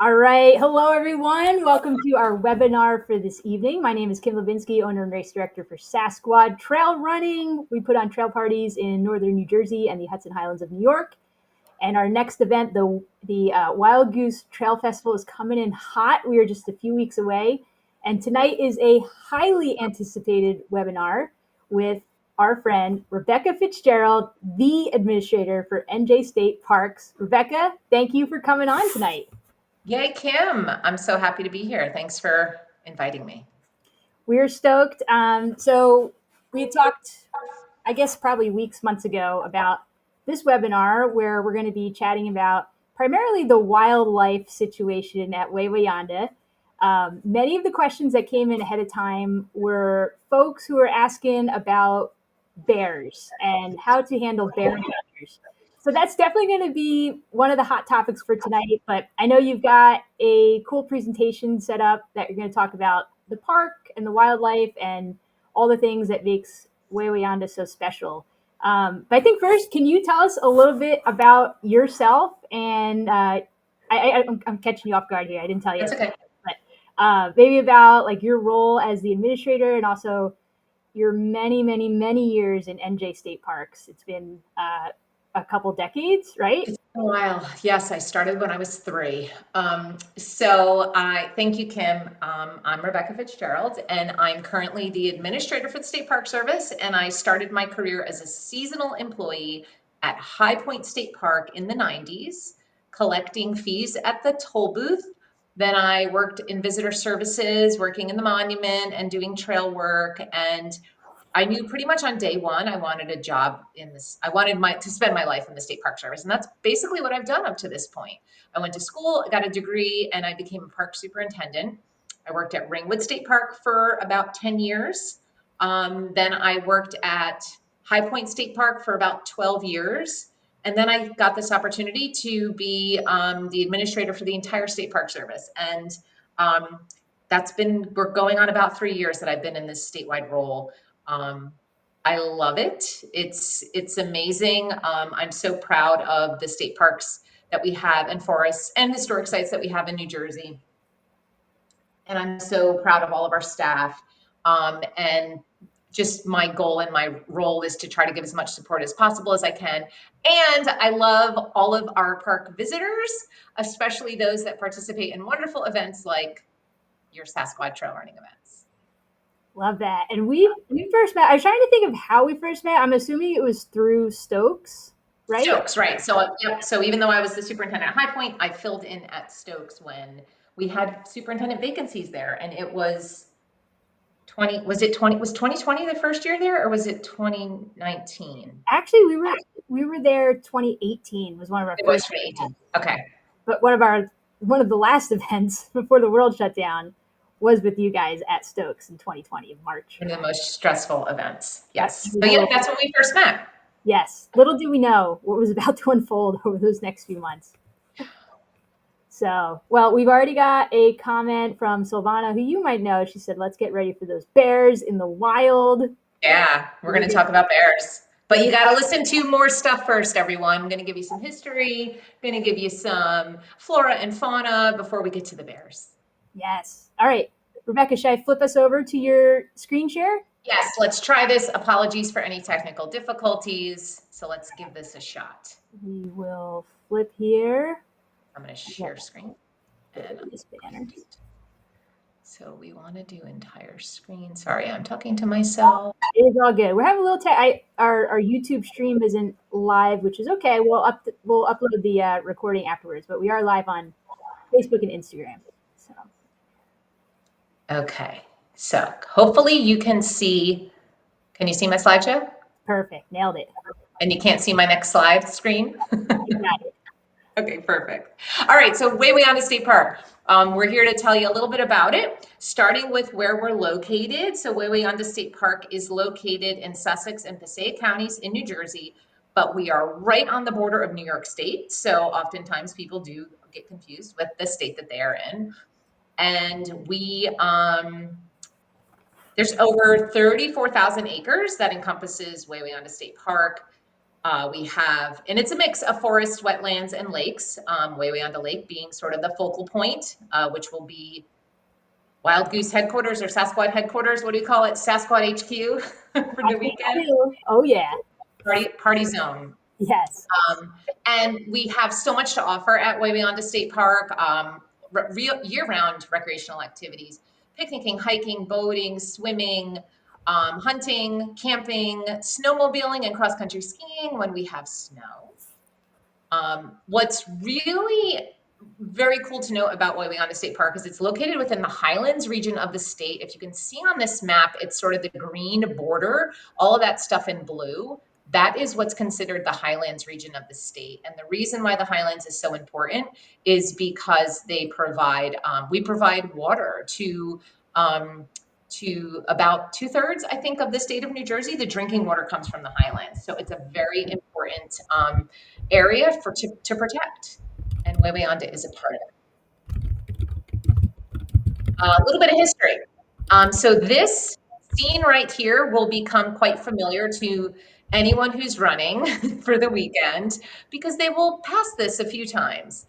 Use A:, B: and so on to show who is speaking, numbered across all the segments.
A: All right. Hello, everyone. Welcome to our webinar for this evening. My name is Kim Levinsky, owner and race director for Sasquatch Trail Running. We put on trail parties in northern New Jersey and the Hudson Highlands of New York. And our next event, the Wild Goose Trail Festival, is coming in hot. We are just a few weeks away. And tonight is a highly anticipated webinar with our friend Rebecca Fitzgerald, the administrator for NJ State Parks. Rebecca, thank you for coming on tonight.
B: Yay, Kim. I'm so happy to be here. Thanks for inviting me.
A: We're stoked. So we had talked, I guess, probably months ago about this webinar where we're going to be chatting about primarily the wildlife situation at Wawayanda. Many of the questions that came in ahead of time were folks who were asking about bears and how to handle bear encounters. So that's definitely going to be one of the hot topics for tonight. But I know you've got a cool presentation set up that you're going to talk about the park and the wildlife and all the things that makes Wawayanda so special. But I think first, can you tell us a little bit about yourself? And I'm catching you off guard here. I didn't tell you.
B: That's okay.
A: But maybe about like your role as the administrator and also your many years in NJ State Parks. It's been a couple decades, right?
B: It's been a while. Yes, I started when I was 3. So I thank you, Kim. I'm Rebecca Fitzgerald, and I'm currently the administrator for the State Park Service. And I started my career as a seasonal employee at High Point State Park in the 90s, collecting fees at the toll booth. Then I worked in visitor services, working in the monument and doing trail work. And I knew pretty much on day one I wanted a job in this. I wanted to spend my life in the State Park Service, and that's basically what I've done up to this point. I went to school, got a degree, and I became a park superintendent. I worked at Ringwood State Park for about 10 years. Then I worked at High Point State Park for about 12 years. And then I got this opportunity to be the administrator for the entire State Park Service. And we're going on about 3 years that I've been in this statewide role. I love it. It's amazing. I'm so proud of the state parks that we have and forests and historic sites that we have in New Jersey. And I'm so proud of all of our staff. And just my goal and my role is to try to give as much support as possible as I can. And I love all of our park visitors, especially those that participate in wonderful events like your Sasquatch Trail Running events.
A: Love that. And we first met. I was trying to think of how we first met. I'm assuming it was through Stokes, right?
B: Stokes, right. So even though I was the superintendent at High Point, I filled in at Stokes when we had superintendent vacancies there, and it was 2020 the first year there, or was it 2019?
A: Actually, we were there 2018 was one of our
B: It
A: first.
B: was 2018. Okay.
A: But one of the last events before the world shut down was with you guys at Stokes in 2020 in March.
B: One of the most stressful events. Yes.
A: That's
B: But yeah, that's when we first met.
A: Yes. Little do we know what was about to unfold over those next few months. So, well, we've already got a comment from Silvana, who you might know. She said, let's get ready for those bears in the wild.
B: Yeah, we're going to talk about bears. But you got to listen to more stuff first, everyone. I'm going to give you some history, going to give you some flora and fauna before we get to the bears.
A: Yes. All right. Rebecca, should I flip us over to your screen share?
B: Yes, let's try this. Apologies for any technical difficulties. So let's give this a shot.
A: We will flip here.
B: I'm going to share screen. And
A: this banner.
B: So we want to do entire screen. Sorry, I'm talking to myself.
A: It is all good. We're having a little our YouTube stream isn't live, which is okay. We'll upload the recording afterwards, but we are live on Facebook and Instagram. So.
B: Okay. So hopefully you can see my slideshow?
A: Perfect. Nailed it.
B: And you can't see my next slide screen?
A: Got it.
B: Okay, perfect. All right, so Wawayanda State Park. We're here to tell you a little bit about it, starting with where we're located. So Wawayanda State Park is located in Sussex and Passaic counties in New Jersey, but we are right on the border of New York State. So oftentimes people do get confused with the state that they are in. And there's over 34,000 acres that encompasses Wawayanda State Park. We have, and it's a mix of forest, wetlands, and lakes. Wawayanda Lake being sort of the focal point, which will be Wild Goose headquarters or Sasquatch headquarters. What do you call it? Sasquatch HQ for
A: I
B: the
A: think I
B: weekend.
A: do. Oh yeah.
B: Party zone.
A: Yes.
B: And we have so much to offer at Wawayanda State Park. Real year-round recreational activities: picnicking, hiking, boating, swimming, hunting, camping, snowmobiling, and cross-country skiing when we have snow. What's really very cool to note about Wawayanda State Park is it's located within the Highlands region of the state. If you can see on this map, it's sort of the green border, all of that stuff in blue. That is what's considered the Highlands region of the state. And the reason why the Highlands is so important is because we provide water um, to about 2/3, I think, of the state of New Jersey. The drinking water comes from the Highlands. So it's a very important area to protect, and Wawayanda is a part of it. A little bit of history. So this scene right here will become quite familiar to anyone who's running for the weekend because they will pass this a few times.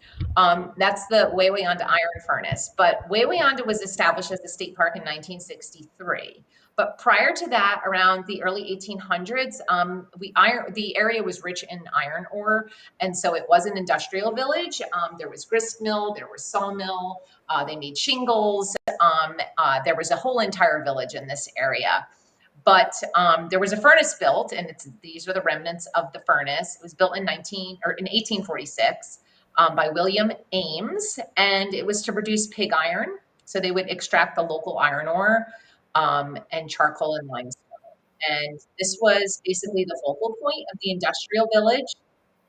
B: That's the Wawayanda Iron Furnace. But Wawayanda was established as a state park in 1963. But prior to that, around the early 1800s, the area was rich in iron ore, and so it was an industrial village. There was grist mill, there was sawmill, they made shingles. There was a whole entire village in this area. But there was a furnace built, and these are the remnants of the furnace. It was built in 1846 by William Ames, and it was to produce pig iron. So they would extract the local iron ore and charcoal and limestone. And this was basically the focal point of the industrial village.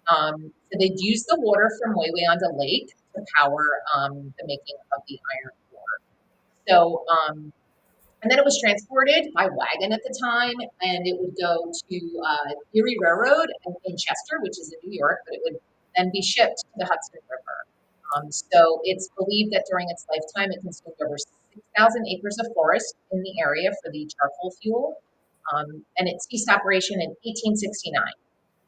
B: So they'd use the water from Wawayanda Lake to power the making of the iron ore. So, and then it was transported by wagon at the time, and it would go to Erie Railroad in Chester, which is in New York, but it would then be shipped to the Hudson River. So it's believed that during its lifetime, it consumed over 6,000 acres of forest in the area for the charcoal fuel, and it ceased operation in 1869.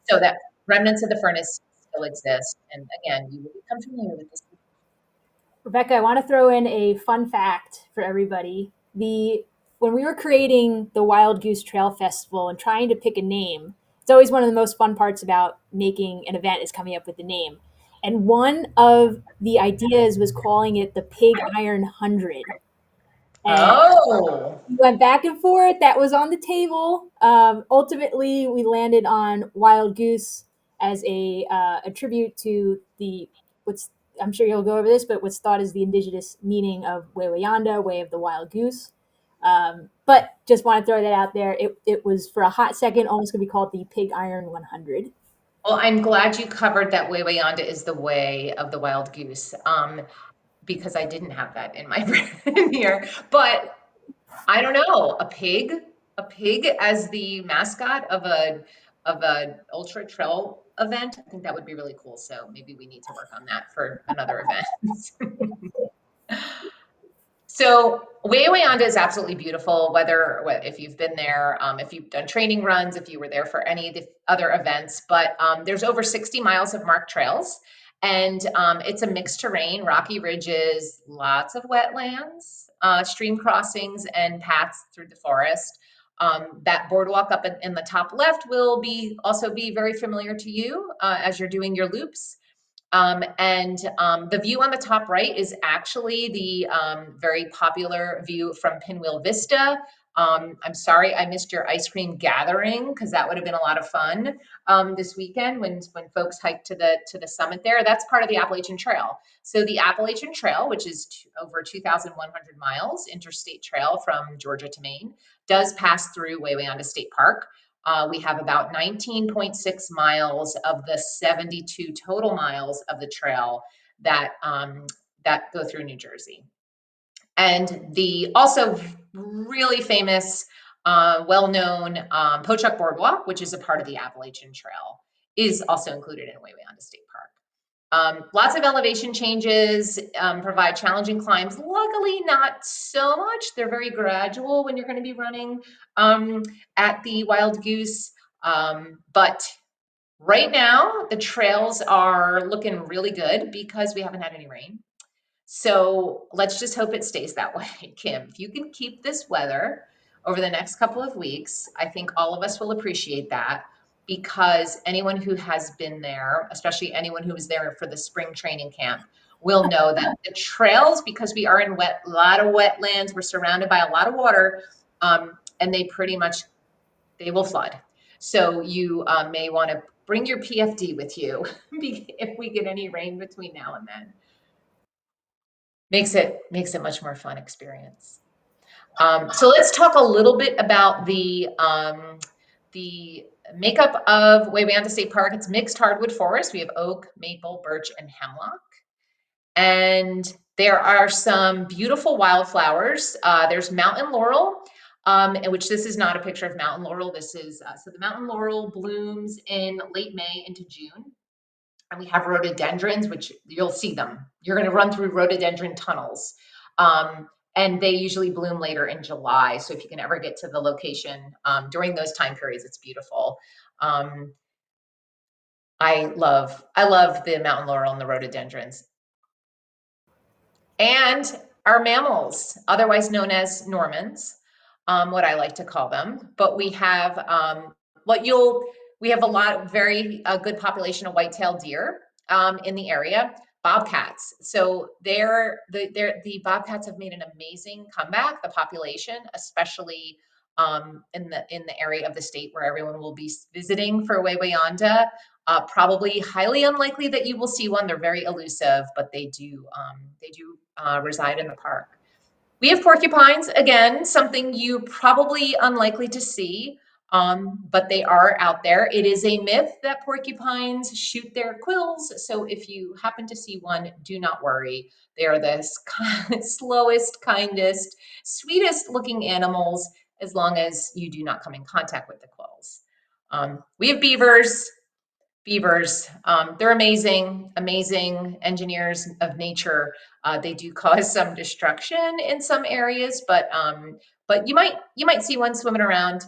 B: So that remnants of the furnace still exist, and again, you will become familiar with this.
A: Rebecca, I want to throw in a fun fact for everybody. The When we were creating the Wild Goose Trail Festival and trying to pick a name, it's always one of the most fun parts about making an event is coming up with the name. And one of the ideas was calling it the Pig Iron 100. And
B: Oh,
A: we went back and forth. That was on the table. Ultimately, we landed on Wild Goose as a tribute to the what's I'm sure you'll go over this, but what's thought is the indigenous meaning of Wawayanda, way of the wild goose. But just want to throw that out there. It was for a hot second almost going to be called the Pig Iron 100.
B: well, I'm glad you covered that Wawayanda is the way of the wild goose, because I didn't have that in my brain here. But I don't know, a pig as the mascot of a ultra trail event. I think that would be really cool. So maybe we need to work on that for another event. So Wawayanda is absolutely beautiful. If you've been there, if you've done training runs, if you were there for any of the other events, but there's over 60 miles of marked trails, and it's a mixed terrain, rocky ridges, lots of wetlands, stream crossings, and paths through the forest. That boardwalk up in the top left will also be very familiar to you as you're doing your loops. The view on the top right is actually the very popular view from Pinwheel Vista. I'm sorry I missed your ice cream gathering because that would have been a lot of fun this weekend when folks hiked to the summit there. That's part of the Appalachian Trail. So the Appalachian Trail, which is over 2,100 miles, interstate trail from Georgia to Maine, does pass through Wawayanda State Park. We have about 19.6 miles of the 72 total miles of the trail that go through New Jersey. And the also really famous, well-known Pochuck Boardwalk, which is a part of the Appalachian Trail, is also included in Wawayanda State Park. Lots of elevation changes, provide challenging climbs. Luckily, not so much. They're very gradual when you're going to be running at the Wild Goose. But Right now, the trails are looking really good because we haven't had any rain. So let's just hope it stays that way, Kim. If you can keep this weather over the next couple of weeks, I think all of us will appreciate that because anyone who has been there, especially anyone who was there for the spring training camp, will know that the trails, because we are in a lot of wetlands, we're surrounded by a lot of water, and they pretty much they will flood. So you may want to bring your PFD with you if we get any rain between now and then. Makes it much more fun experience. So let's talk a little bit about the makeup of Wawayanda State Park. It's mixed hardwood forest. We have oak, maple, birch, and hemlock. And there are some beautiful wildflowers. There's mountain laurel, which this is not a picture of mountain laurel. This is so the mountain laurel blooms in late May into June. And we have rhododendrons, which you'll see them. You're going to run through rhododendron tunnels. And they usually bloom later in July. So if you can ever get to the location during those time periods, it's beautiful. Um, I love the mountain laurel and the rhododendrons. And our mammals, otherwise known as Normans, what I like to call them. But we have what you'll we have a lot very good population of white-tailed deer in the area. Bobcats. So the bobcats have made an amazing comeback. The population, especially in the area of the state where everyone will be visiting for Wawayanda. Probably highly unlikely that you will see one. They're very elusive, but they do reside in the park. We have porcupines, again, something you probably unlikely to see, but they are out there. It is a myth that porcupines shoot their quills, so if you happen to see one, do not worry. They are the slowest, kindest, sweetest looking animals as long as you do not come in contact with the quills. We have beavers. They're amazing, amazing engineers of nature. They do cause some destruction in some areas, but you might see one swimming around.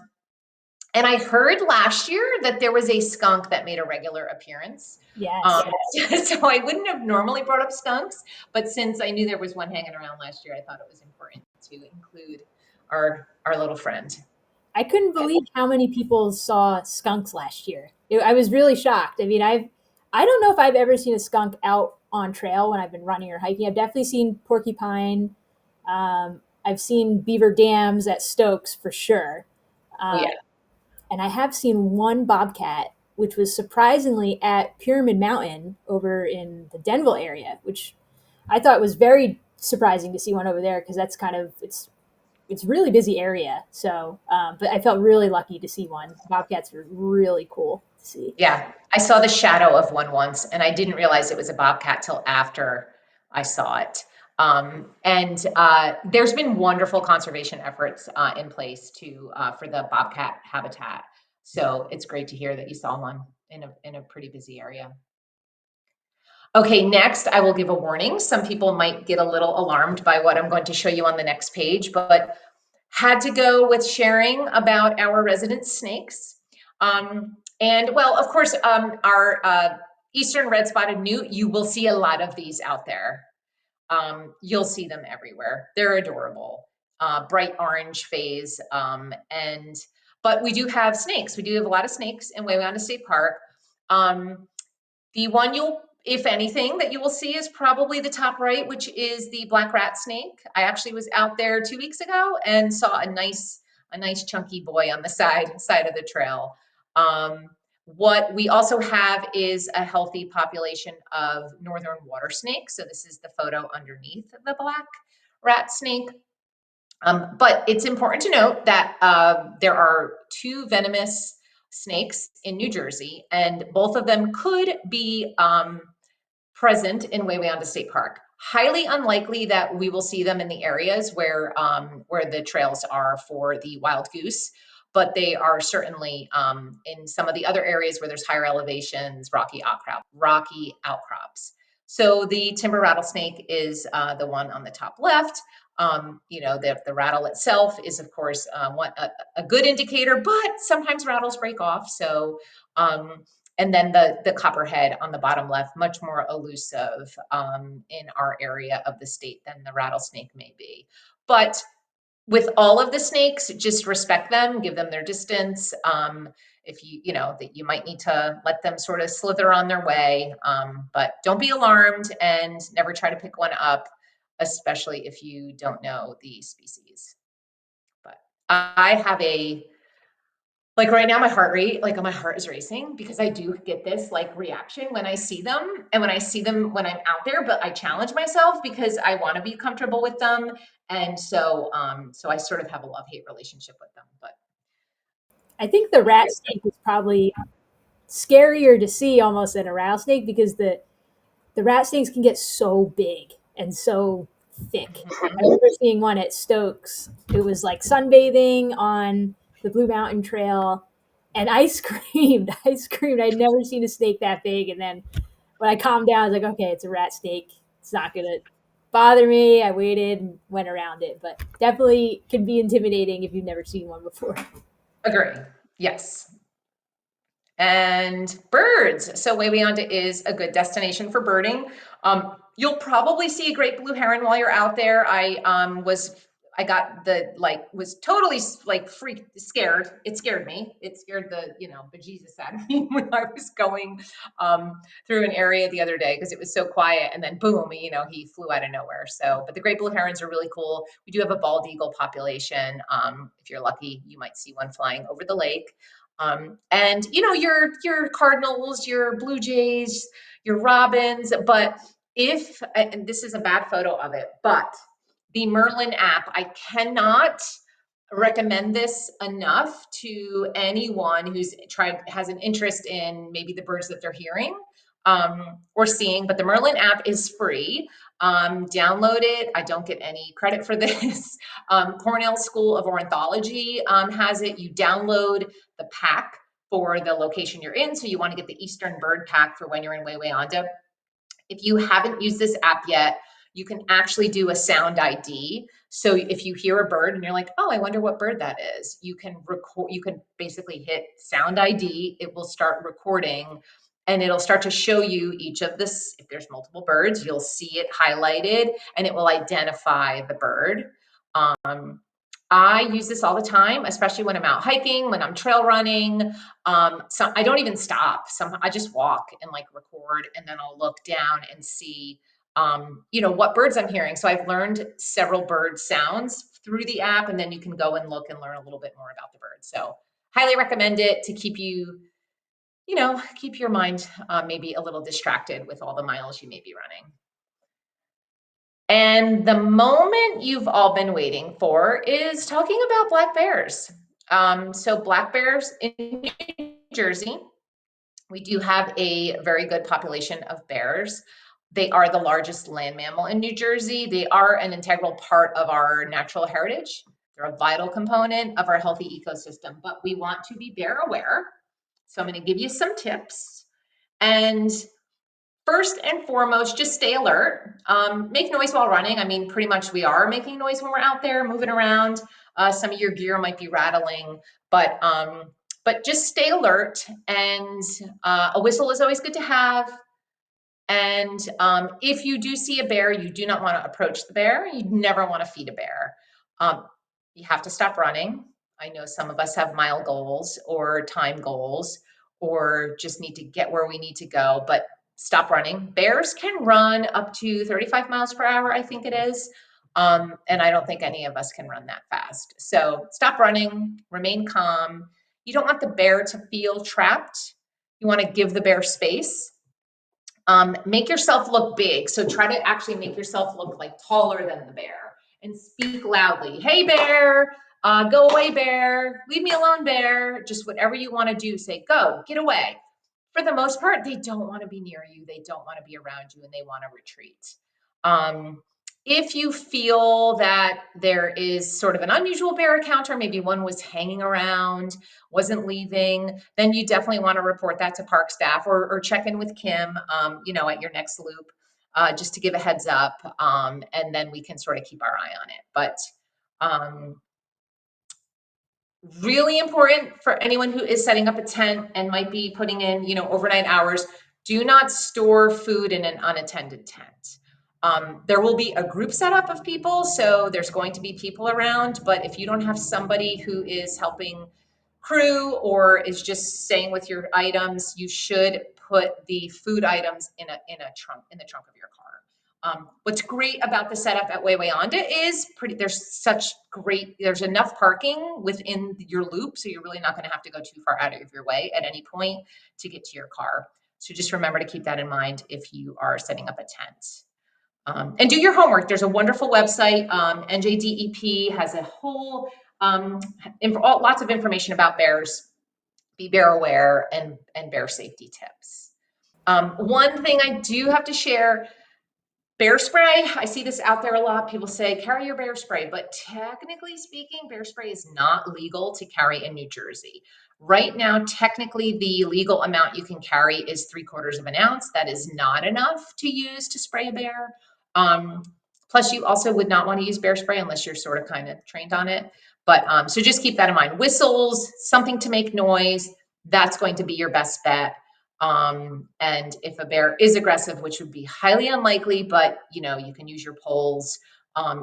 B: And I heard last year that there was a skunk that made a regular appearance.
A: Yes.
B: So I wouldn't have normally brought up skunks, but since I knew there was one hanging around last year, I thought it was important to include our little friend.
A: I couldn't believe how many people saw skunks last year. I was really shocked. I mean, I don't know if I've ever seen a skunk out on trail when I've been running or hiking. I've definitely seen porcupine. I've seen beaver dams at Stokes for sure.
B: Oh
A: Um,
B: yeah.
A: and I have seen one bobcat, which was surprisingly at Pyramid Mountain over in the Denville area, which I thought was very surprising to see one over there because that's kind of it's really busy area. So, but I felt really lucky to see one. Bobcats were really cool to see.
B: Yeah, I saw the shadow of one once, and I didn't realize it was a bobcat till after I saw it. And there's been wonderful conservation efforts in place to for the bobcat habitat. So it's great to hear that you saw one in a pretty busy area. Okay, next I will give a warning. Some people might get a little alarmed by what I'm going to show you on the next page, but had to go with sharing about our resident snakes. And well, of course, our Eastern red spotted newt, you will see a lot of these out there. You'll see them everywhere. They're adorable, bright orange phase. But we do have snakes. We do have a lot of snakes in Wawayanda State Park. Um, the one if anything, that you will see is probably the top right, which is the black rat snake. I actually was out there 2 weeks ago and saw a nice chunky boy on the side of the trail. What we also have is a healthy population of northern water snakes. So this is the photo underneath the black rat snake. But it's important to note that there are two venomous snakes in New Jersey, and both of them could be present in Wawayanda State Park. Highly unlikely that we will see them in the areas where the trails are for the wild goose, but they are certainly in some of the other areas where there's higher elevations, rocky outcrops. So the timber rattlesnake is the one on the top left. The rattle itself is, of course, a good indicator, but sometimes rattles break off. So And then the copperhead on the bottom left, much more elusive in our area of the state than the rattlesnake may be. But with all of the snakes, just respect them, give them their distance. If you know that you might need to let them sort of slither on their way, but don't be alarmed and never try to pick one up, especially if you don't know the species. But I have a like right now, my heart is racing because I do get this like reaction when I see them, and when I see them when I'm out there. But I challenge myself because I want to be comfortable with them, and so I sort of have a love hate relationship with them. But
A: I think the rat snake is probably scarier to see almost than a rattlesnake because the rat snakes can get so big and so thick. I
B: mhm.
A: remember seeing one at Stokes. It was like sunbathing on the Blue Mountain Trail, and I screamed. I screamed. I'd never seen a snake that big. And then when I calmed down, I was like, okay, it's a rat snake. It's not gonna bother me. I waited and went around it, but definitely can be intimidating if you've never seen one before.
B: Agree. Yes. And birds. So Wawayanda is a good destination for birding. You'll probably see a great blue heron while you're out there. I got the like was totally like freaked scared. It scared me. It scared the bejesus out of me when I was going through an area the other day because it was so quiet, and then boom, he flew out of nowhere. So, but the great blue herons are really cool. We do have a bald eagle population. If you're lucky, you might see one flying over the lake. And your cardinals, your blue jays, your robins. But if and this is a bad photo of it, but the Merlin app, I cannot recommend this enough to anyone who's has an interest in maybe the birds that they're hearing or seeing. But the Merlin app is free. Download it. I don't get any credit for this. Cornell School of Ornithology has it. You download the pack for the location you're in. So you want to get the Eastern Bird Pack for when you're in Wawayanda. If you haven't used this app yet, you can actually do a sound ID. So if you hear a bird and you're like, oh, I wonder what bird that is, you can record, you can basically hit sound ID, it will start recording and it'll start to show you each of this. If there's multiple birds, you'll see it highlighted and it will identify the bird. Um, I use this all the time, especially when I'm out hiking, when I'm trail running. So I don't even stop. I just walk and like record, and then I'll look down and see, what birds I'm hearing. So I've learned several bird sounds through the app, and then you can go and look and learn a little bit more about the bird. So highly recommend it to keep keep your mind maybe a little distracted with all the miles you may be running. And the moment you've all been waiting for is talking about black bears. So black bears in New Jersey, we do have a very good population of bears. They are the largest land mammal in New Jersey. They are an integral part of our natural heritage. They're a vital component of our healthy ecosystem, but we want to be bear aware. So I'm going to give you some tips. And first and foremost, just stay alert. Make noise while running. I mean, pretty much we are making noise when we're out there moving around. Some of your gear might be rattling, but just stay alert. And a whistle is always good to have. And if you do see a bear, you do not want to approach the bear. You never want to feed a bear. Um, you have to stop running. I know some of us have mile goals or time goals or just need to get where we need to go, but stop running. Bears can run up to 35 miles per hour, I think it is. And I don't think any of us can run that fast. So stop running, remain calm. You don't want the bear to feel trapped. You want to give the bear space. Make yourself look big. So try to actually make yourself look like taller than the bear and speak loudly. Hey, bear, go away, bear. Leave me alone, bear. Just whatever you want to do, say, go, get away. For the most part, they don't want to be near you. They don't want to be around you and they want to retreat. Um, if you feel that there is sort of an unusual bear encounter, maybe one was hanging around, wasn't leaving, then you definitely want to report that to park staff or check in with Kim, at your next loop, just to give a heads up. And then we can sort of keep our eye on it. But um, Really important for anyone who is setting up a tent and might be putting in, overnight hours. Do not store food in an unattended tent. There will be a group setup of people, so there's going to be people around. But if you don't have somebody who is helping crew or is just staying with your items, you should put the food items in the trunk of your car. What's great about the setup at Wawayanda is there's enough parking within your loop, so you're really not going to have to go too far out of your way at any point to get to your car. So just remember to keep that in mind if you are setting up a tent. And do your homework. There's a wonderful website. NJDEP has a whole lots of information about bears. Be bear aware and bear safety tips. One thing I do have to share, bear spray. I see this out there a lot. People say, carry your bear spray, but technically speaking, bear spray is not legal to carry in New Jersey. Right now, technically, the legal amount you can carry is 3/4 of an ounce. That is not enough to use to spray a bear. Um, Plus, you also would not want to use bear spray unless you're sort of kind of trained on it. But so just keep that in mind. Whistles, something to make noise, that's going to be your best bet. And if a bear is aggressive, which would be highly unlikely, but you can use your poles,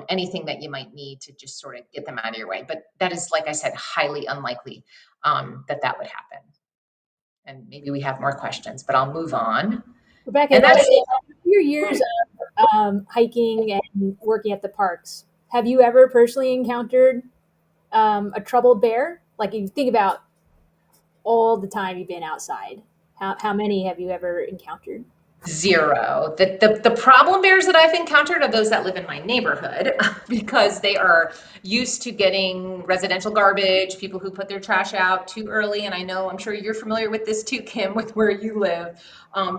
B: anything that you might need to just sort of get them out of your way. But that is, like I said, highly unlikely that would happen. And maybe we have more questions, but I'll move on.
A: Rebecca,
B: And that's it.
A: your years of hiking and working at the parks, have you ever personally encountered a troubled bear? Like, you think about all the time you've been outside, how many have you ever encountered?
B: Zero. The problem bears that I've encountered are those that live in my neighborhood because they are used to getting residential garbage, people who put their trash out too early. And I'm sure you're familiar with this too, Kim, with where you live,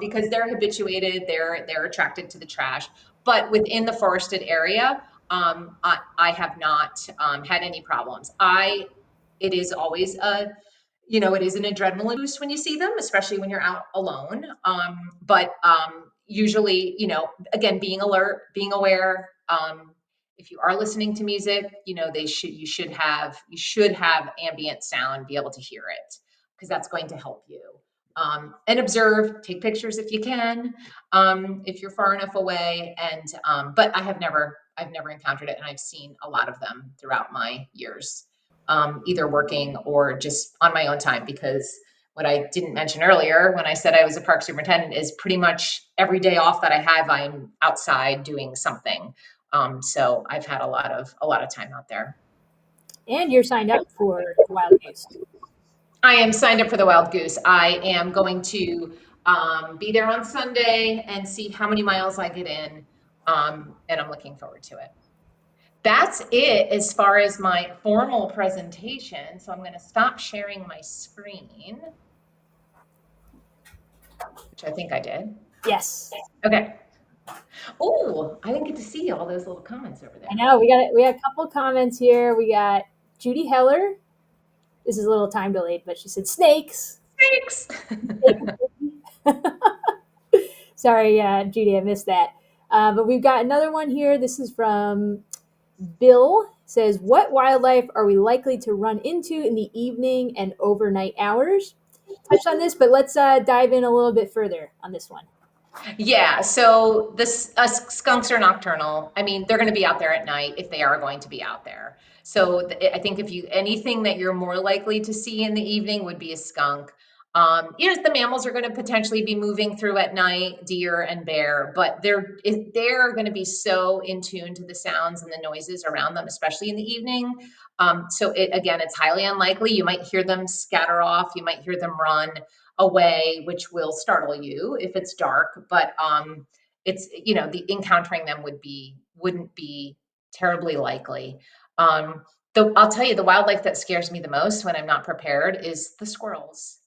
B: because they're habituated, they're attracted to the trash. But within the forested area, I have not had any problems. It is always it is an adrenaline boost when you see them, especially when you're out alone. But usually, again, being alert, being aware. If you are listening to music, you should have ambient sound, be able to hear it, because that's going to help you. And observe, take pictures if you can, if you're far enough away. And but I've never encountered it, and I've seen a lot of them throughout my years, either working or just on my own time. Because what I didn't mention earlier when I said I was a park superintendent is pretty much every day off that I have, I'm outside doing something. So I've had a lot of time out there.
A: And you're signed up for Wild Goose.
B: I am signed up for the Wild Goose. I am going to be there on Sunday and see how many miles I get in, and I'm looking forward to it. That's it as far as my formal presentation. So I'm going to stop sharing my screen, which I think I did.
A: Yes.
B: Okay. Oh, I didn't get to see all those little comments over there.
A: I know we got a couple comments here. We got Judy Heller. This is a little time delayed, but she said snakes.
B: Thanks.
A: Sorry, Judy, I missed that. But we've got another one here. This is from Bill. Says, what wildlife are we likely to run into in the evening and overnight hours? Touched on this, but let's dive in a little bit further on this one.
B: Yeah, so skunks are nocturnal. I mean, they're going to be out there at night if they are going to be out there. So I think anything that you're more likely to see in the evening would be a skunk. The mammals are going to potentially be moving through at night, deer and bear, but they're going to be so in tune to the sounds and the noises around them, especially in the evening. So it's highly unlikely. You might hear them scatter off. You might hear them run away, which will startle you if it's dark. But it's the encountering them wouldn't be terribly likely. I'll tell you, the wildlife that scares me the most when I'm not prepared is the squirrels.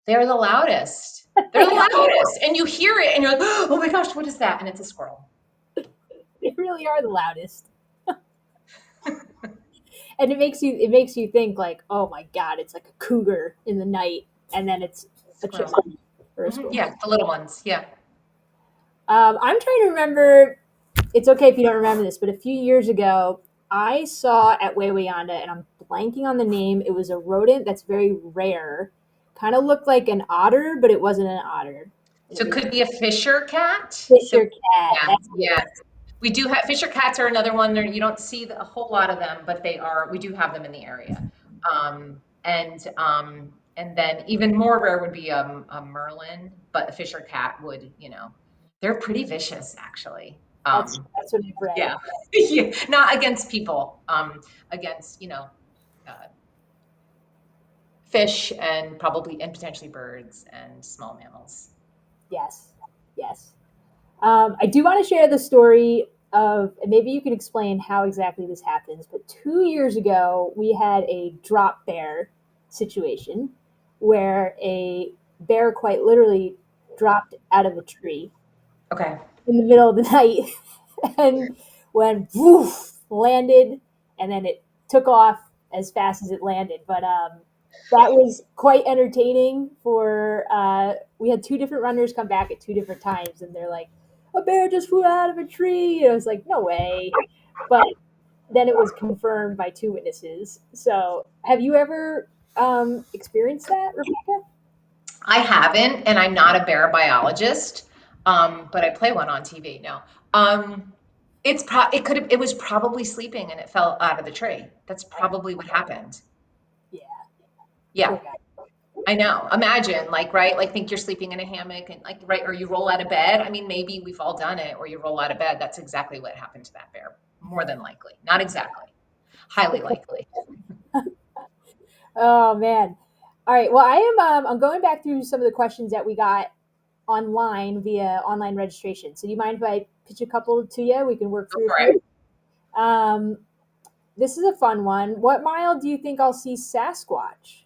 B: They're the loudest. They're the loudest, and you hear it, and you're like, "Oh my gosh, what is that?" And it's a squirrel.
A: They really are the loudest. And it makes you think like, oh my god, it's like a cougar in the night, and then it's a chipmunk or a squirrel.
B: Yeah, the little ones. Yeah.
A: I'm trying to remember. It's okay if you don't remember this, but a few years ago, I saw at Wawayanda, and I'm blanking on the name. It was a rodent that's very rare. Kind of looked like an otter, but it wasn't an otter. It
B: So it
A: was
B: could be a Fisher cat. So
A: Fisher cat.
B: yeah,
A: That's
B: yeah. We do have Fisher cats are another one. There you don't see a whole lot of them, but we do have them in the area. And then even more rare would be a Merlin, but a Fisher cat would, they're pretty vicious actually.
A: that's what I've read.
B: Yeah, yeah, not against people, against uh, fish and probably and potentially birds and small mammals.
A: Yes, yes. I do want to share the story of, and maybe you can explain how exactly this happens. But 2 years ago, we had a drop bear situation where a bear quite literally dropped out of a tree
B: Okay.
A: in the middle of the night and went woof, landed, and then it took off as fast as it landed. But that was quite entertaining. We had two different runners come back at two different times, and they're like, "A bear just flew out of a tree." And I was like, "No way!" But then it was confirmed by two witnesses. So, have you ever experienced that, Rebecca?
B: I haven't, and I'm not a bear biologist, but I play one on TV now. It was probably sleeping and it fell out of the tree. That's probably what happened.
A: Yeah,
B: Yeah,
A: poor guy.
B: I know. Imagine, like, right, like think you're sleeping in a hammock and like, right, or you roll out of bed. I mean, maybe we've all done it, or you roll out of bed. That's exactly what happened to that bear. More than likely, not exactly, highly likely.
A: Oh man. All right. Well, I'm going back through some of the questions that we got online via online registration. So do you mind if I pitch a couple to you? We can work
B: Go
A: through a
B: for it.
A: few. Um, this is a fun one. What mile do you think I'll see Sasquatch?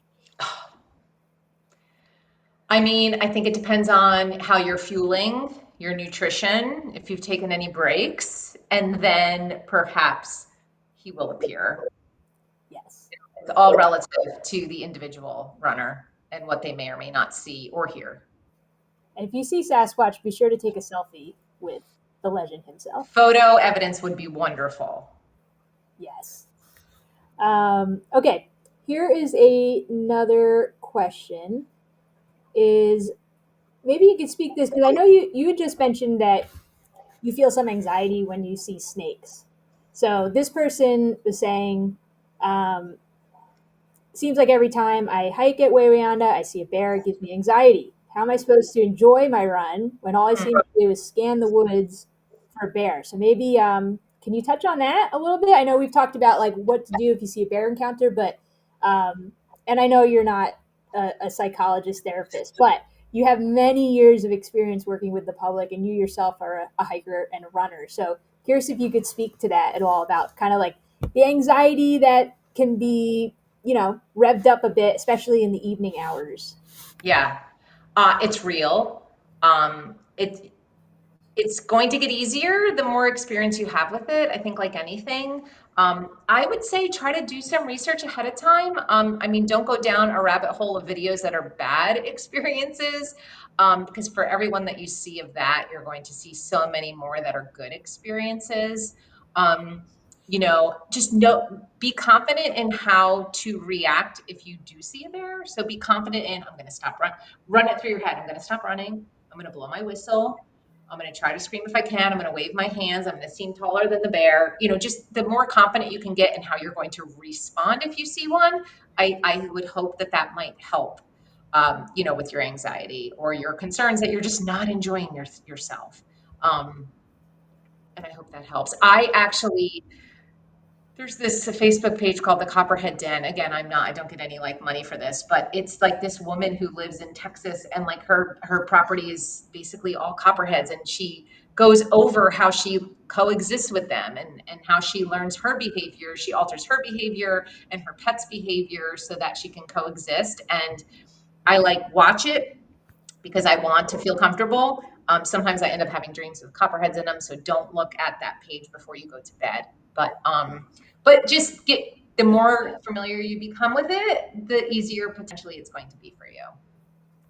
B: I mean, I think it depends on how you're fueling, your nutrition, if you've taken any breaks, and then perhaps he will appear.
A: Yes.
B: It's all relative to the individual runner and what they may or may not see or hear.
A: And if you see Sasquatch, be sure to take a selfie with the legend himself.
B: Photo evidence would be wonderful.
A: Yes. Okay. Here is another question. Is maybe you could speak this because I know you had just mentioned that you feel some anxiety when you see snakes. So this person was saying, um, seems like every time I hike at Wawayanda, I see a bear, it gives me anxiety. How am I supposed to enjoy my run when all I seem to do is scan the woods for a bear? So maybe can you touch on that a little bit? I know we've talked about like what to do if you see a bear encounter, but um, and I know you're not a psychologist therapist, but you have many years of experience working with the public, and you yourself are a hiker and a runner. So curious if you could speak to that at all about kind of like the anxiety that can be revved up a bit, especially in the evening hours.
B: Yeah, it's real. It it's going to get easier the more experience you have with it. I think, like anything, I would say try to do some research ahead of time. I mean, don't go down a rabbit hole of videos that are bad experiences, because for everyone that you see of that, you're going to see so many more that are good experiences. Um, just be confident in how to react if you do see a bear. So be confident in, I'm going to stop run it through your head. I'm going to stop running. I'm going to blow my whistle. I'm going to try to scream if I can. I'm going to wave my hands. I'm going to seem taller than the bear. Just the more confident you can get in how you're going to respond if you see one, I would hope that that might help, with your anxiety or your concerns that you're just not enjoying yourself. Um, and I hope that helps. There's this Facebook page called the Copperhead Den. Again, I don't get any like money for this, but it's like this woman who lives in Texas and like her property is basically all copperheads, and she goes over how she coexists with them and how she learns her behavior. She alters her behavior and her pet's behavior so that she can coexist. And I like watch it because I want to feel comfortable. Sometimes I end up having dreams with copperheads in them, so don't look at that page before you go to bed. But just get the more familiar you become with it, the easier potentially it's going to be for you.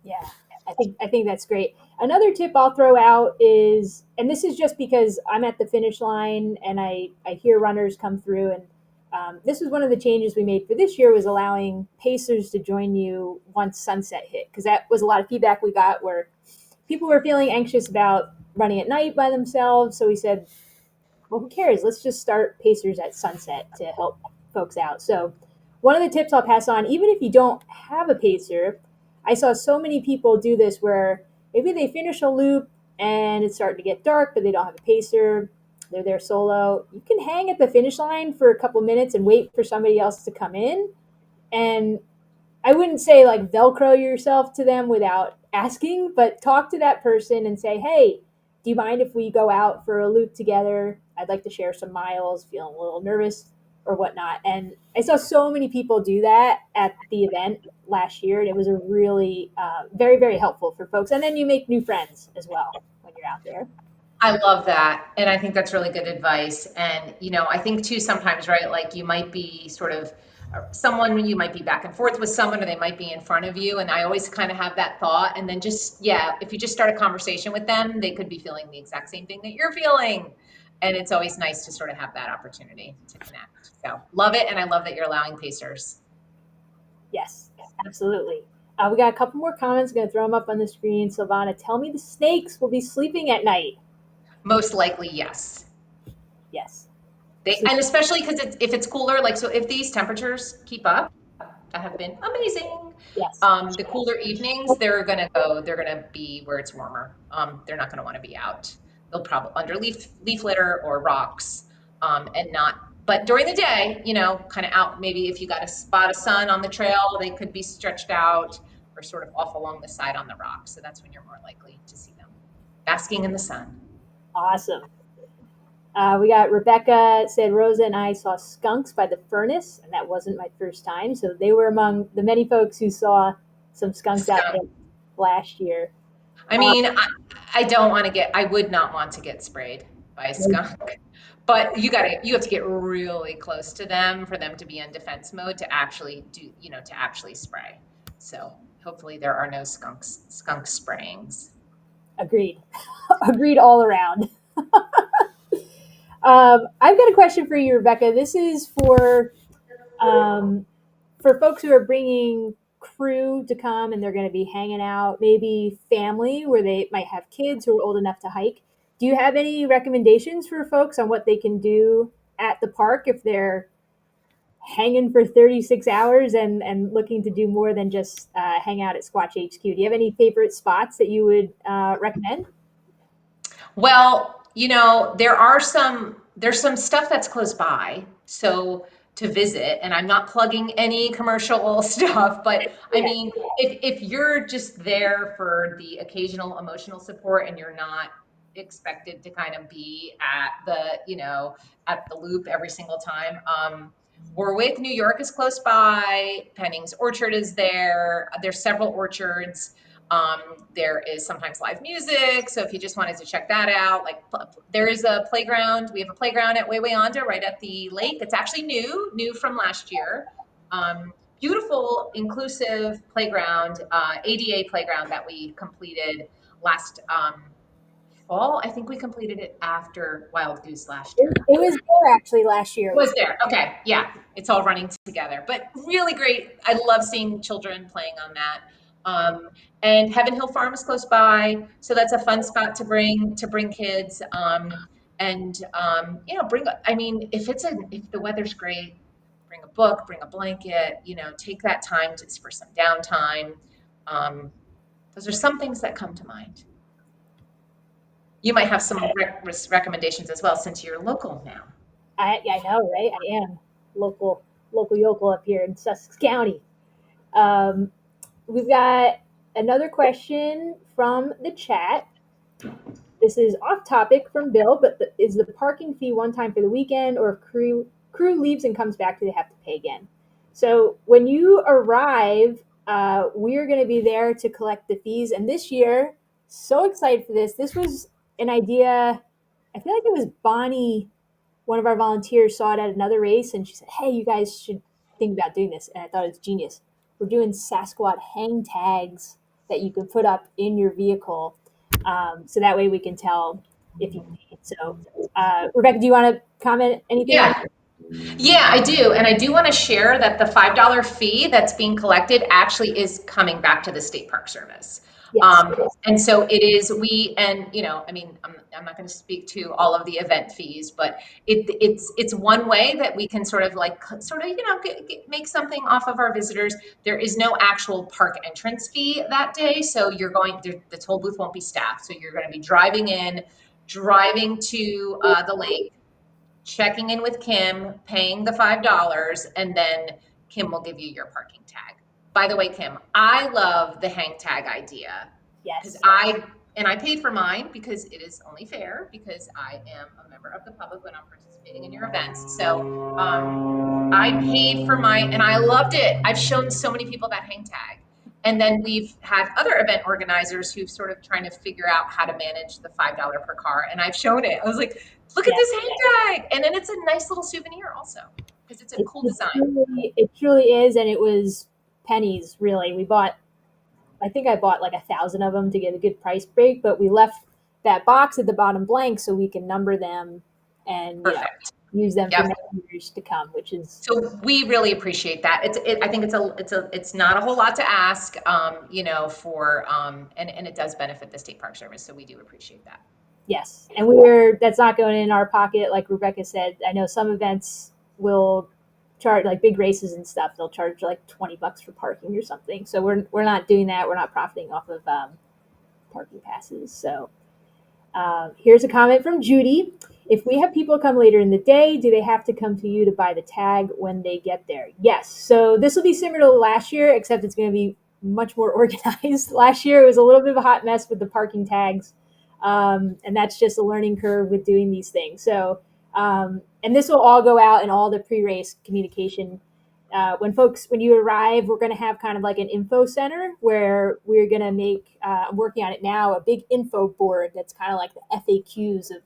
A: Yeah, I think that's great. Another tip I'll throw out is, and this is just because I'm at the finish line and I hear runners come through, and this was one of the changes we made for this year, was allowing pacers to join you once sunset hit, because that was a lot of feedback we got where people were feeling anxious about running at night by themselves. So we said, well, who cares? Let's just start pacers at sunset to help folks out. So one of the tips I'll pass on, even if you don't have a pacer, I saw so many people do this where maybe they finish a loop and it's starting to get dark, but they don't have a pacer. They're there solo. You can hang at the finish line for a couple minutes and wait for somebody else to come in. And I wouldn't say like Velcro yourself to them without asking, but talk to that person and say, hey, do you mind if we go out for a loop together? I'd like to share some miles, feeling a little nervous or whatnot. And I saw so many people do that at the event last year, and it was a really very, very helpful for folks. And then you make new friends as well when you're out there.
B: I love that. And I think that's really good advice. And, I think too, sometimes, right, like you might be sort of someone, you might be back and forth with someone, or they might be in front of you. And I always kind of have that thought. And then just, yeah, if you just start a conversation with them, they could be feeling the exact same thing that you're feeling. And it's always nice to sort of have that opportunity to connect. So love it. And I love that you're allowing pacers.
A: Yes, absolutely. We got a couple more comments. I'm going to throw them up on the screen. Silvana, tell me the snakes will be sleeping at night.
B: Most likely, yes.
A: Yes.
B: And especially because if it's cooler, like, so if these temperatures keep up, that have been amazing.
A: Yes.
B: The cooler evenings, they're gonna be where it's warmer. They're not gonna want to be out. They'll probably under leaf litter or rocks, and not. But during the day, kind of out. Maybe if you got a spot of sun on the trail, they could be stretched out or sort of off along the side on the rocks. So that's when you're more likely to see them basking in the sun.
A: Awesome. We got Rebecca said Rosa and I saw skunks by the furnace, and that wasn't my first time. So they were among the many folks who saw some skunks out there last year.
B: I mean, I don't want to I would not want to get sprayed by a skunk, but you have to get really close to them for them to be in defense mode to actually to actually spray. So hopefully there are no skunk sprayings.
A: Agreed. Agreed all around. I've got a question for you, Rebecca. This is for folks who are bringing crew to come and they're going to be hanging out, maybe family where they might have kids who are old enough to hike. Do you have any recommendations for folks on what they can do at the park if they're hanging for 36 hours and looking to do more than just hang out at Squatch HQ? Do you have any favorite spots that you would recommend?
B: Well, there's some stuff that's close by. So to visit, and I'm not plugging any commercial stuff, but I mean, if you're just there for the occasional emotional support and you're not expected to kind of be at the loop every single time, Warwick, New York is close by. Penning's Orchard is there. There's several orchards. There is sometimes live music. So if you just wanted to check that out, like there is a playground. We have a playground at Wawayanda right at the lake. It's actually new from last year. Beautiful, inclusive playground, ADA playground that we completed last fall. I think we completed it after Wild Goose last year.
A: It was there actually last year.
B: It was there. Okay. Yeah. It's all running together, but really great. I love seeing children playing on that. And Heaven Hill Farm is close by. So that's a fun spot to bring kids. If the weather's great, bring a book, bring a blanket, take that time for some downtime. Those are some things that come to mind. You might have some recommendations as well, since you're local now.
A: I know, right? I am local yokel up here in Sussex County. We've got another question from the chat. This is off topic from Bill, but is the parking fee one time for the weekend, or if crew leaves and comes back, do they have to pay again? So when you arrive, we're going to be there to collect the fees. And this year, so excited for this. This was an idea. I feel like it was Bonnie, one of our volunteers, saw it at another race, and she said, hey, you guys should think about doing this. And I thought it was genius. We're doing Sasquatch hang tags that you can put up in your vehicle. So that way we can tell if you paid. So, Rebecca, do you want to comment anything?
B: Yeah. Yeah, I do. And I do want to share that the $5 fee that's being collected actually is coming back to the State Park Service.
A: Yes.
B: And so it is, and I mean, I'm not going to speak to all of the event fees, but it's one way that we can sort of make something off of our visitors. There is no actual park entrance fee that day. So the toll booth won't be staffed. So you're going to be driving to the lake, checking in with Kim, paying the $5, and then Kim will give you your parking tag. By the way, Kim, I love the hang tag idea because
A: Yes.
B: I paid for mine because it is only fair because I am a member of the public when I'm participating in your events. So I paid for mine and I loved it. I've shown so many people that hang tag. And then we've had other event organizers who've sort of trying to figure out how to manage the $5 per car. And I've shown it. I was like, look at
A: Yes.
B: this hang tag. And then it's a nice little souvenir also because it's a
A: It,
B: cool
A: it
B: design.
A: truly, it truly is, and it was pennies. Really, we bought. I think I bought like 1,000 of them to get a good price break, but we left that box at the bottom blank so we can number them and
B: Perfect.
A: use them for
B: Yep.
A: many years to come, which is
B: So we really appreciate that. I think it's not a whole lot to ask, and it does benefit the State Park Service. So we do appreciate that.
A: yes. And we're that's not going in our pocket, like Rebecca said. I know some events will charge like big races and stuff. They'll charge like $20 for parking or something. So we're not doing that. We're not profiting off of parking passes. So here's a comment from Judy. If we have people come later in the day, do they have to come to you to buy the tag when they get there? Yes. So this will be similar to last year, except it's going to be much more organized. Last year, it was a little bit of a hot mess with the parking tags. And that's just a learning curve with doing these things. So, and this will all go out in all the pre race communication. When you arrive, we're going to have kind of like an info center where we're going to make, I'm working on it now, a big info board that's kind of like the FAQs of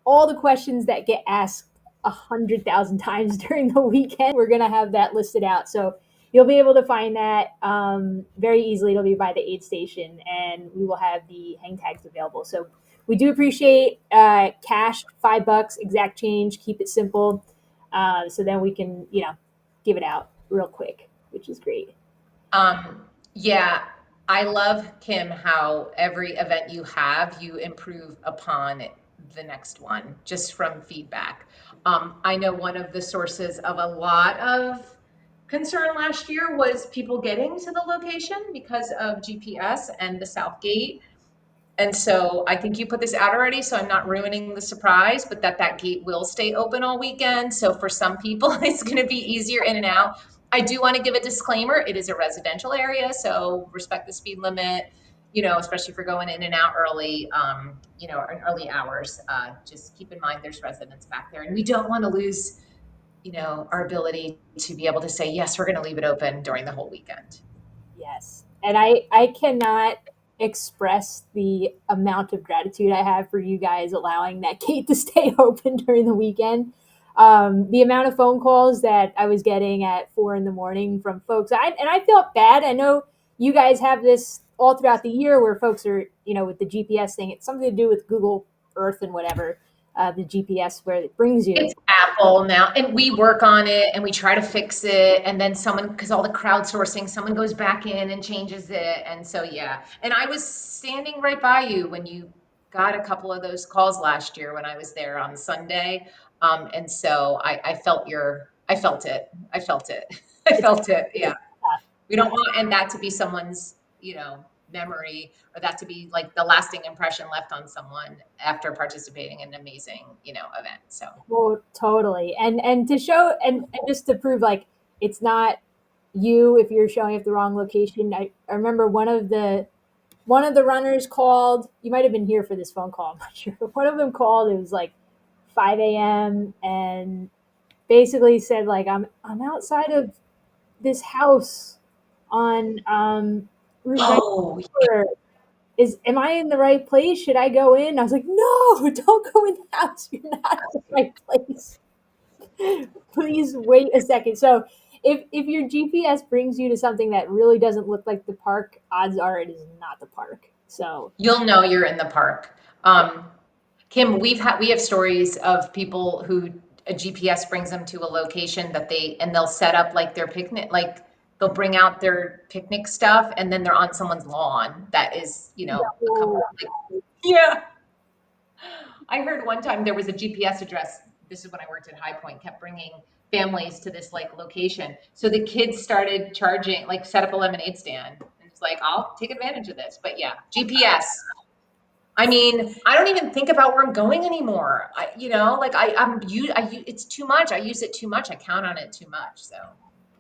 A: all the questions that get asked 100,000 times during the weekend. We're going to have that listed out. So you'll be able to find that very easily. It'll be by the aid station, and we will have the hang tags available. So we do appreciate cash, $5, exact change, keep it simple. So then we can, give it out real quick, which is great.
B: Yeah, I love, Kim, how every event you have, you improve upon the next one just from feedback. I know one of the sources of a lot of concern last year was people getting to the location because of GPS and the South Gate. And so I think you put this out already, so I'm not ruining the surprise, but that gate will stay open all weekend. So for some people, it's going to be easier in and out. I do want to give a disclaimer. It is a residential area, so respect the speed limit, especially if you're going in and out early, in early hours. Just keep in mind there's residents back there, and we don't want to lose, our ability to be able to say, yes, we're going to leave it open during the whole weekend.
A: Yes. And I cannot express the amount of gratitude I have for you guys allowing that gate to stay open during the weekend. The amount of phone calls that I was getting at 4 in the morning from folks, and I felt bad. I know you guys have this all throughout the year where folks are, with the GPS thing. It's something to do with Google Earth and whatever, the GPS where it brings you.
B: It's Apple now, and we work on it and we try to fix it. And then because all the crowdsourcing, someone goes back in and changes it. And so, yeah. And I was standing right by you when you got a couple of those calls last year when I was there on Sunday. And so I felt I felt it. I felt it. I
A: It's
B: felt it. Yeah.
A: tough.
B: We don't want, and that to be someone's, memory, or that to be like the lasting impression left on someone after participating in an amazing, event. So.
A: Well, totally. And to show and just to prove like it's not you if you're showing up the wrong location. I remember one of the runners called. You might have been here for this phone call, I'm not sure. But one of them called, it was like 5 a.m. and basically said like I'm outside of this house on Route
B: Oh,
A: 94. Am I in the right place? Should I go in? I was like, no, don't go in the house. You're not in the right place. Please wait a second. So if your GPS brings you to something that really doesn't look like the park, odds are it is not the park. So
B: you'll know you're in the park.
A: yeah,
B: Kim, we have stories of people who a GPS brings them to a location that they'll set up like their picnic, like they'll bring out their picnic stuff and then they're on someone's lawn that is, a couple,
A: Oh,
B: like, yeah. I heard one time there was a GPS address. This is when I worked at High Point, kept bringing families to this like location. So the kids started charging, like set up a lemonade stand. And it's like, I'll take advantage of this. But yeah, GPS. I mean, I don't even think about where I'm going anymore. Like it's too much. I use it too much. I count on it too much. So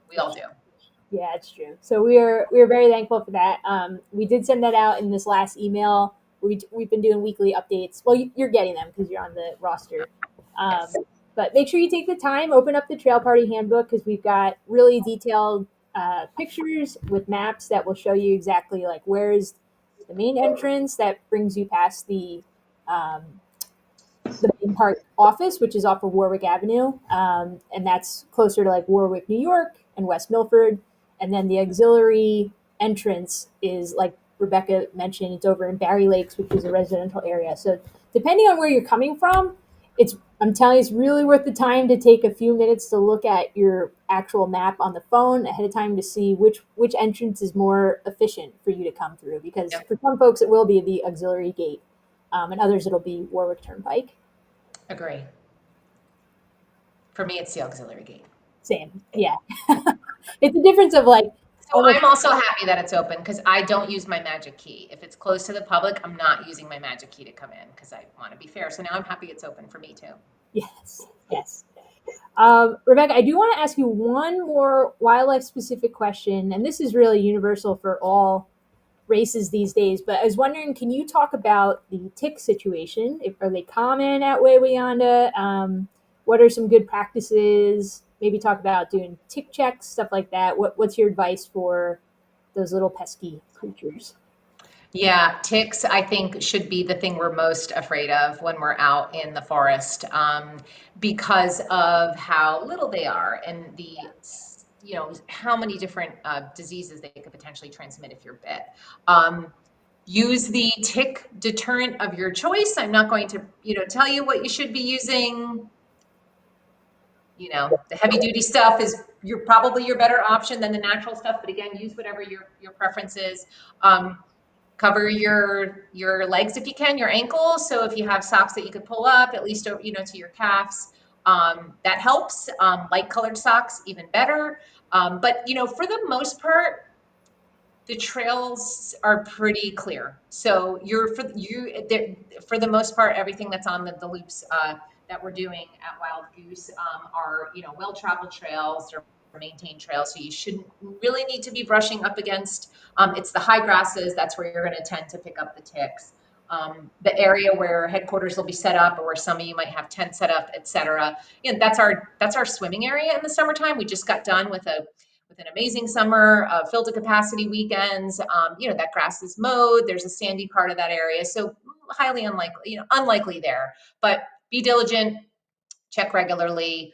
B: we all do.
A: yeah, it's true. So we are very thankful for that. We did send that out in this last email. We've been doing weekly updates. Well, you're getting them because you're on the roster.
B: Yes.
A: But make sure you take the time, open up the Trail Party Handbook because we've got really detailed pictures with maps that will show you exactly like where is the main entrance that brings you past um, the main park office, which is off of Warwick Avenue, and that's closer to like Warwick, New York, and West Milford. And then the auxiliary entrance is like Rebecca mentioned, it's over in Barry Lakes, which is a residential area. So depending on where you're coming from, it's I'm telling you, it's really worth the time to take a few minutes to look at your actual map on the phone ahead of time to see which entrance is more efficient for you to come through. Because
B: Yep.
A: for some folks, it will be the auxiliary gate, and others it'll be Warwick Turnpike.
B: Agree. For me, it's the auxiliary gate.
A: Same. Yeah. It's a difference of like
B: So
A: almost,
B: I'm also happy that it's open because I don't use my magic key. If it's closed to the public, I'm not using my magic key to come in because I want to be fair. So now I'm happy it's open for me too.
A: yes, yes. Rebecca, I do want to ask you one more wildlife specific question, and this is really universal for all races these days. But I was wondering, can you talk about the tick situation? If are they common at Wawayanda? What are some good practices? Maybe talk about doing tick checks, stuff like that. What's your advice for those little pesky creatures?
B: Yeah, ticks, I think, should be the thing we're most afraid of when we're out in the forest, because of how little they are and how many different diseases they could potentially transmit if you're bit. Um, Use the tick deterrent of your choice. I'm not going to, tell you what you should be using. The heavy duty stuff is probably your better option than the natural stuff, but again, use whatever your preference is. Cover your legs if you can, your ankles. So if you have socks that you could pull up at least to your calves, that helps. Light colored socks, even better. But for the most part, the trails are pretty clear. So for the most part, everything that's on the loops that we're doing at Wild Goose are well traveled trails or maintained trails. So you shouldn't really need to be brushing up against. It's the high grasses. That's where you're going to tend to pick up the ticks. The area where headquarters will be set up, or where some of you might have tents set up, etc. That's our swimming area in the summertime. We just got done with an amazing summer, filled to capacity weekends. That grass is mowed. There's a sandy part of that area, so highly unlikely, unlikely there. But be diligent, check regularly.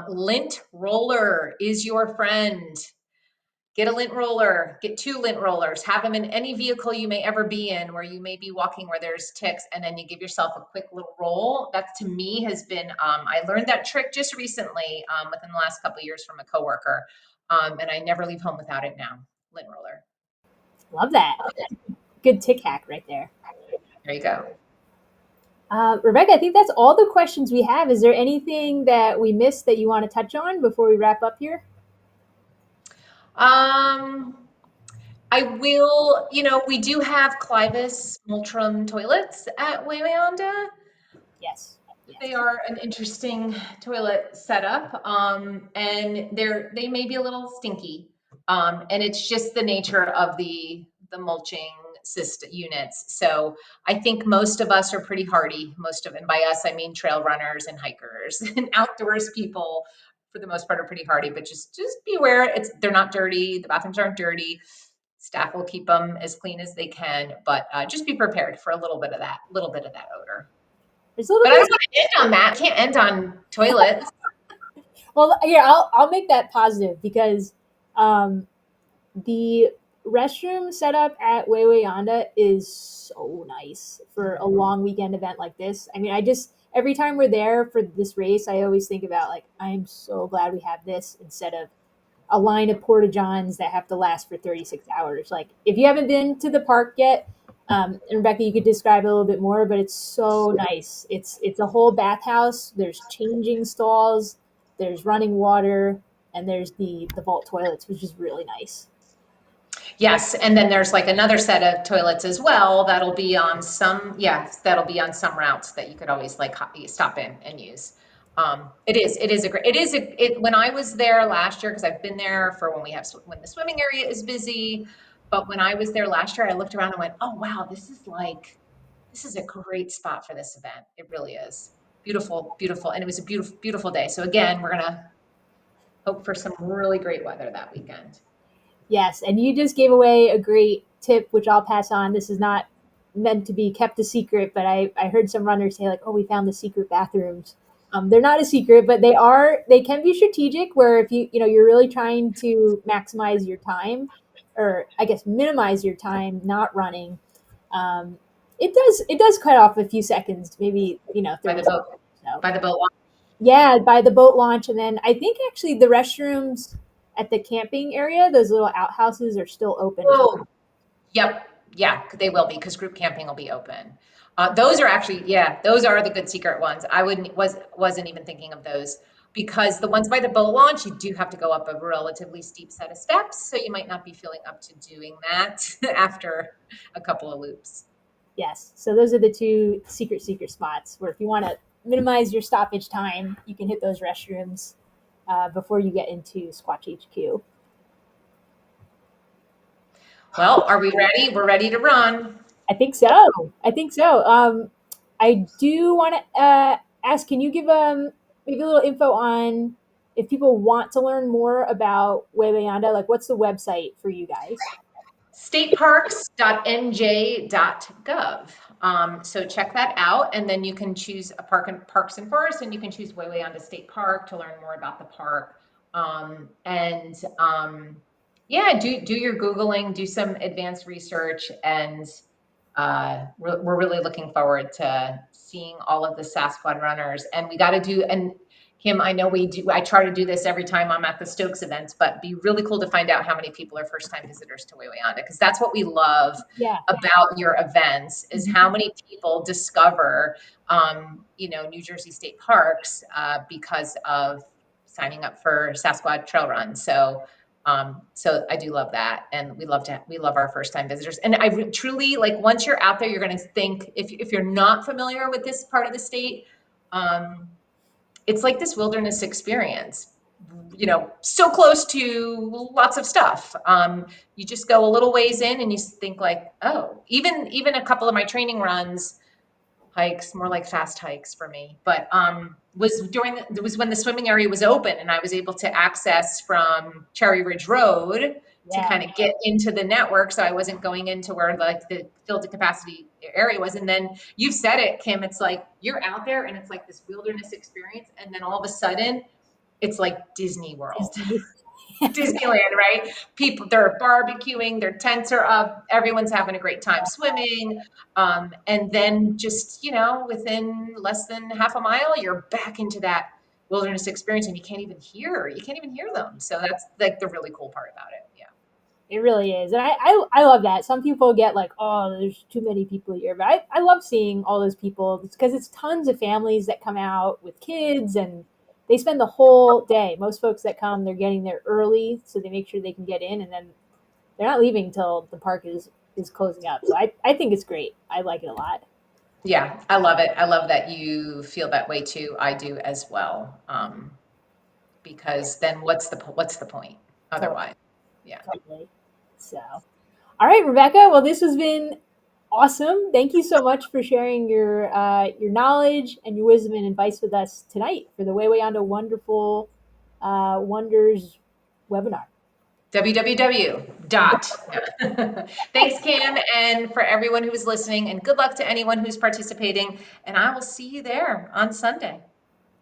B: Lint roller is your friend. Get a lint roller, get 2 lint rollers, have them in any vehicle you may ever be in where you may be walking where there's ticks, and then you give yourself a quick little roll. That to me has been, I learned that trick just recently within the last couple of years from a coworker, and I never leave home without it now. Lint roller.
A: Love that. Good tick hack right there.
B: There you go.
A: Rebecca, I think that's all the questions we have. Is there anything that we missed that you want to touch on before we wrap up here?
B: Um, I will, we do have Clivus Multrum toilets at Wawayanda.
A: Yes.
B: They
A: Yes.
B: are an interesting toilet setup, and they may be a little stinky, and it's just the nature of the mulching system units. So I think most of us are pretty hardy. And by us I mean trail runners and hikers and outdoors people. For the most part, are pretty hardy, but just beware. They're not dirty. The bathrooms aren't dirty. Staff will keep them as clean as they can, but just be prepared for a little bit of that odor.
A: There's a little
B: But I
A: bit.
B: don't want to end on that. Can't end on toilets.
A: Well, here I'll make that positive because um, the restroom setup at Wawayanda is so nice for a long weekend event like this. I mean, I just every time we're there for this race, I always think about like, I'm so glad we have this instead of a line of porta johns that have to last for 36 hours. Like, if you haven't been to the park yet, and Rebecca, you could describe it a little bit more, but it's so nice. It's a whole bathhouse. There's changing stalls, there's running water, and there's the vault toilets, which is really nice.
B: Yes, and then there's like another set of toilets as well that'll be on some, yes, that'll be on some routes that you could always like stop in and use. It is a great, when I was there last year, because I've been there for when we have, when the swimming area is busy, but when I was there last year, I looked around and went, oh, wow, this is a great spot for this event. It really is. Beautiful, beautiful. And it was a beautiful, beautiful day. So again, we're gonna hope for some really great weather that weekend.
A: Yes, and you just gave away a great tip, which I'll pass on. This is not meant to be kept a secret, but I heard some runners say like, "Oh, we found the secret bathrooms." They're not a secret, but they can be strategic. Where if you're really trying to maximize your time, or I guess minimize your time not running, um, it does cut off a few seconds, maybe
B: By
A: 30
B: the
A: seconds.
B: boat,
A: So
B: by the boat.
A: yeah, by the boat launch, and then I think actually the restrooms at the camping area, those little outhouses, are still open as well.
B: Oh, yep. Yeah, they will be because group camping will be open. Those are actually, yeah, those are the good secret ones. I wasn't even thinking of those because the ones by the boat launch, you do have to go up a relatively steep set of steps, so you might not be feeling up to doing that after a couple of loops.
A: Yes, so those are the two secret spots where if you want to minimize your stoppage time, you can hit those restrooms before you get into Squatch HQ.
B: Well, are we ready? We're ready to run.
A: I think so. I think so. I do want to ask, can you give maybe a little info on if people want to learn more about Wawayanda, like what's the website for you guys?
B: Stateparks.nj.gov. So check that out, and then you can choose a parks and forests, and you can choose Wawayanda State Park to learn more about the park. And yeah, do your googling, do some advanced research, and we're really looking forward to seeing all of the Sasquatch runners. And we got to do, and Kim, I know we do, I try to do this every time I'm at the Stokes events, but be really cool to find out how many people are first time visitors to Wawayanda, because that's what we love
A: Yeah.
B: about your events is how many people discover, New Jersey State Parks because of signing up for Sasquatch Trail Run. So I do love that, and we love our first time visitors. And truly, like, once you're out there, you're going to think, if you're not familiar with this part of the state, um, it's like this wilderness experience, so close to lots of stuff. You just go a little ways in and you think like, oh, even a couple of my training runs, hikes, more like fast hikes for me, but it was when the swimming area was open and I was able to access from Cherry Ridge Road to
A: Yeah.
B: kind of get into the network, so I wasn't going into where like the filled to capacity area was. And then you said it, Kim, it's like you're out there and it's like this wilderness experience, and then all of a sudden it's like Disney World.
A: Disney.
B: Disneyland, right? People, they're barbecuing, their tents are up, everyone's having a great time swimming. And then just, within less than half a mile, you're back into that wilderness experience and you can't even hear them. So that's like the really cool part about it. Yeah.
A: It really is. And I love that. Some people get like, oh, there's too many people here. But I love seeing all those people because it's tons of families that come out with kids and they spend the whole day. Most folks that come, they're getting there early so they make sure they can get in and then they're not leaving till the park is closing up. So I think it's great. I like it a lot.
B: Yeah, I love it. I love that you feel that way too. I do as well. Because then what's the point
A: Totally.
B: otherwise? Yeah.
A: Totally. So, all right, Rebecca. Well, this has been awesome. Thank you so much for sharing your knowledge and your wisdom and advice with us tonight for the Wawayanda Wonderful Wonders webinar.
B: www. Dot. Thanks, Kim, and for everyone who is listening, and good luck to anyone who's participating. And I will see you there on Sunday.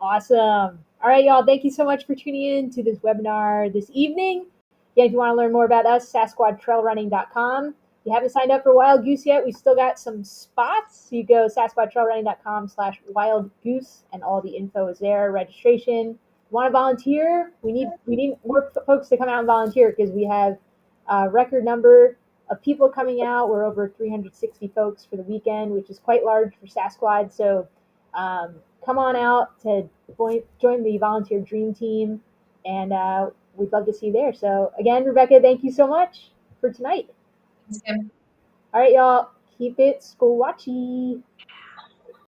A: Awesome. All right, y'all. Thank you so much for tuning in to this webinar this evening. Again, if you want to learn more about us, SasquatchTrailRunning.com. you haven't signed up for Wild Goose yet, we still got some spots. You go sasquatchtrailrunning.com/Wild Goose, and all the info is there. Registration. Want to volunteer? We need more folks to come out and volunteer because we have a record number of people coming out. We're over 360 folks for the weekend, which is quite large for Sasquatch. So come on out to join the volunteer dream team, and we'd love to see you there. So again, Rebecca, thank you so much for tonight.
B: Thanks, Kim.
A: All right, y'all, keep it school watchy.